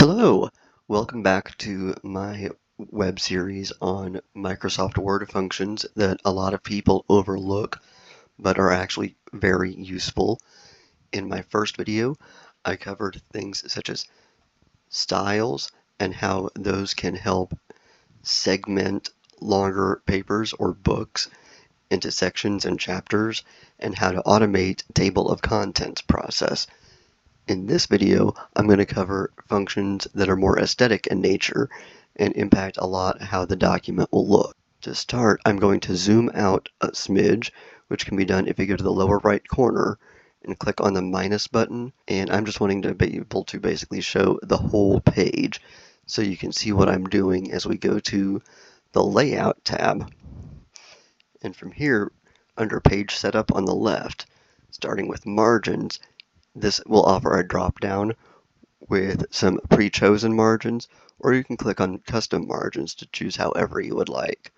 Hello, welcome back to my web series on Microsoft Word functions that a lot of people overlook but are actually very useful. In my first video, I covered things such as styles and how those can help segment longer papers or books into sections and chapters, and how to automate table of contents process. In this video, I'm going to cover functions that are more aesthetic in nature and impact a lot how the document will look. To start, I'm going to zoom out a smidge, which can be done if you go to the lower right corner and click on the minus button, and I'm just wanting to be able to basically show the whole page so you can see what I'm doing as we go to the Layout tab. And from here, under Page Setup on the left, starting with Margins, this will offer a drop-down with some pre-chosen margins, or you can click on Custom Margins to choose however you would like.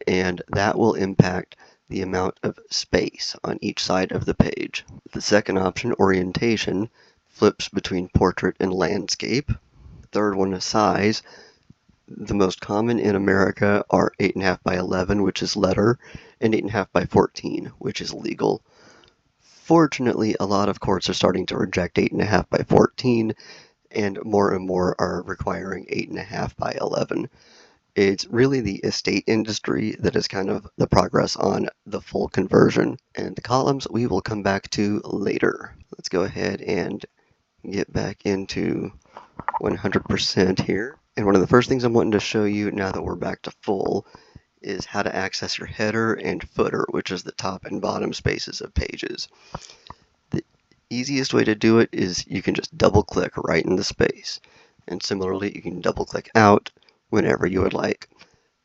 And that will impact the amount of space on each side of the page. The second option, Orientation, flips between Portrait and Landscape. The third one is Size. The most common in America are 8.5 by 11, which is letter, and 8.5 by 14, which is legal. Fortunately, a lot of courts are starting to reject 8.5 by 14, and more are requiring 8.5 by 11. It's really the estate industry that is kind of the progress on the full conversion, and the columns we will come back to later. Let's go ahead and get back into 100% here. And one of the first things I'm wanting to show you now that we're back to full is how to access your header and footer, which is the top and bottom spaces of pages. The easiest way to do it is you can just double click right in the space, and similarly you can double click out whenever you would like.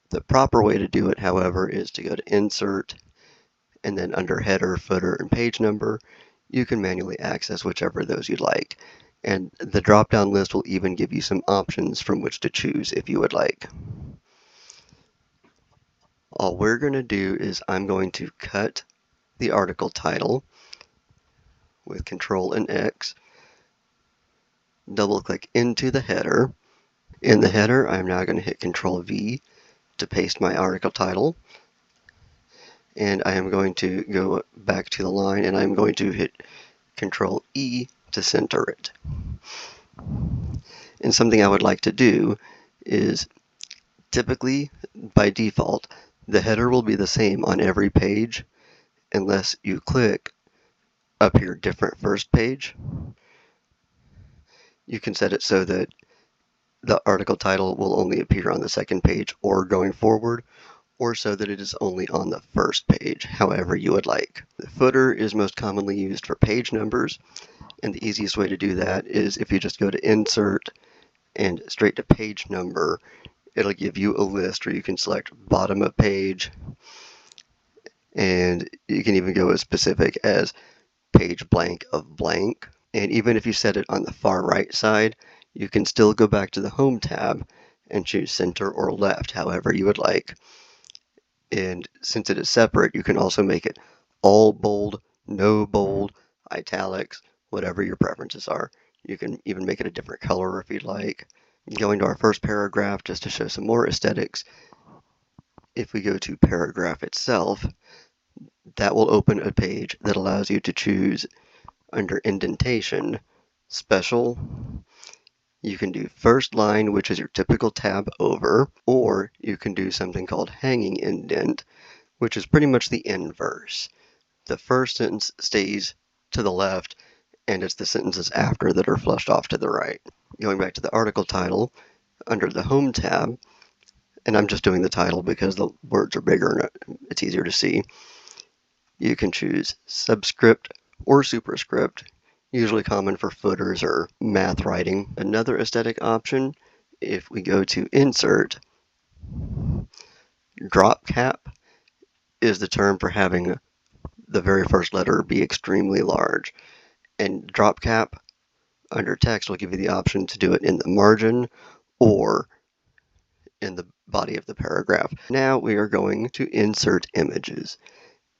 The proper way to do it, however, is to go to Insert, and then under Header, Footer, and Page Number, you can manually access whichever of those you'd like. And the drop-down list will even give you some options from which to choose if you would like. All we're going to do is I'm going to cut the article title with Control and X, double click into the header. In the header, I'm now going to hit Control V to paste my article title, and I am going to go back to the line and I'm going to hit Control E to center it. And something I would like to do is, typically by default, the header will be the same on every page unless you click up here, Different First Page. You can set it so that the article title will only appear on the second page or going forward, or so that it is only on the first page, however you would like. The footer is most commonly used for page numbers, and the easiest way to do that is if you just go to Insert and straight to Page Number, it'll give you a list where you can select bottom of page, and you can even go as specific as page blank of blank. And even if you set it on the far right side, you can still go back to the Home tab and choose center or left, however you would like. And since it is separate, you can also make it all bold, no bold, italics, whatever your preferences are. You can even make it a different color if you'd like. Going to our first paragraph, just to show some more aesthetics, if we go to paragraph itself, that will open a page that allows you to choose under indentation, special. You can do first line, which is your typical tab over, or you can do something called hanging indent, which is pretty much the inverse. The first sentence stays to the left, and it's the sentences after that are flushed off to the right. Going back to the article title, under the Home tab, and I'm just doing the title because the words are bigger and it's easier to see, you can choose subscript or superscript, usually common for footers or math writing. Another aesthetic option, if we go to Insert, drop cap is the term for having the very first letter be extremely large. And drop cap under text will give you the option to do it in the margin or in the body of the paragraph. Now we are going to insert images.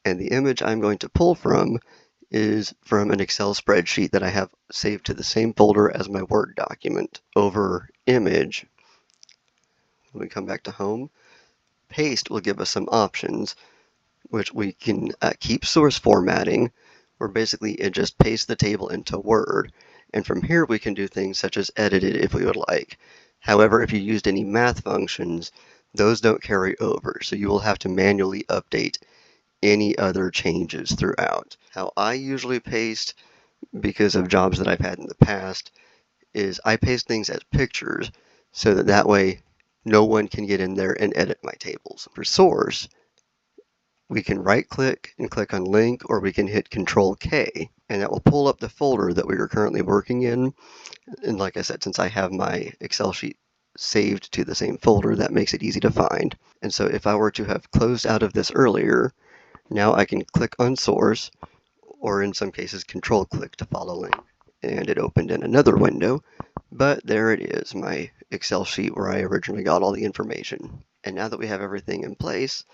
And the image I'm going to pull from is from an Excel spreadsheet that I have saved to the same folder as my Word document. Over Image, when we come back to Home, Paste will give us some options, which we can keep source formatting, where basically it just pastes the table into Word. And from here we can do things such as edit it if we would like. However, if you used any math functions, those don't carry over, so you will have to manually update any other changes throughout. How I usually paste, because of jobs that I've had in the past, is I paste things as pictures so that way no one can get in there and edit my tables. For source, we can right click and click on link, or we can hit Control K, and that will pull up the folder that we are currently working in. And like I said, since I have my Excel sheet saved to the same folder, that makes it easy to find. And so if I were to have closed out of this earlier, now I can click on source, or in some cases Control click to follow link. And it opened in another window, but there it is, my Excel sheet where I originally got all the information. And now that we have everything in place,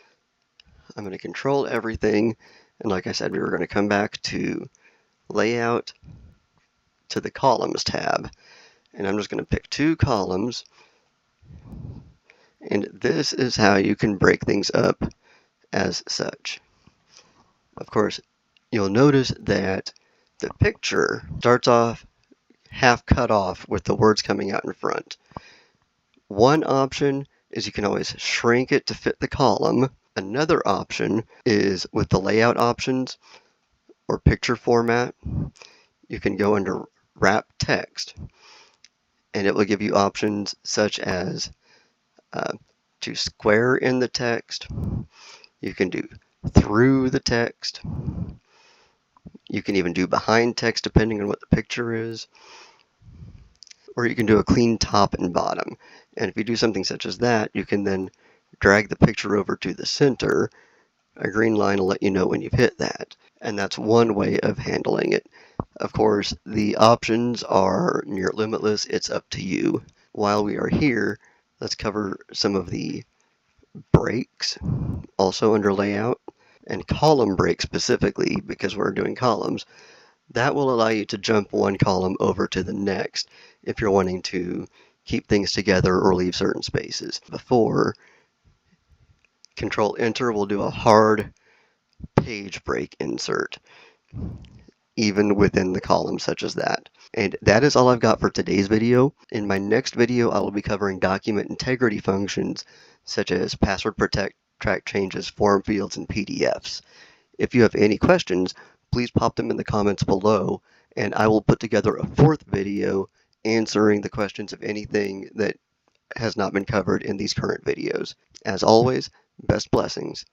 I'm going to control everything. And like I said, we were going to come back to Layout, to the Columns tab. And I'm just going to pick 2 columns. And this is how you can break things up as such. Of course, you'll notice that the picture starts off half cut off with the words coming out in front. One option is you can always shrink it to fit the column. Another option is with the layout options or picture format, you can go under wrap text, and it will give you options such as to square in the text. You can do through the text. You can even do behind text depending on what the picture is. Or you can do a clean top and bottom. And if you do something such as that, you can then drag the picture over to the center. A green line will let you know when you've hit that. And that's one way of handling it. Of course, the options are near limitless. It's up to you. While we are here, let's cover some of the breaks, also under layout, and column break specifically, because we're doing columns. That will allow you to jump one column over to the next if you're wanting to keep things together or leave certain spaces. Before, Control Enter will do a hard page break insert, even within the column such as that. And that is all I've got for today's video. In my next video, I will be covering document integrity functions such as password protect, track changes, form fields, and PDFs. If you have any questions, please pop them in the comments below, and I will put together a 4th video answering the questions of anything that has not been covered in these current videos. As always, best blessings.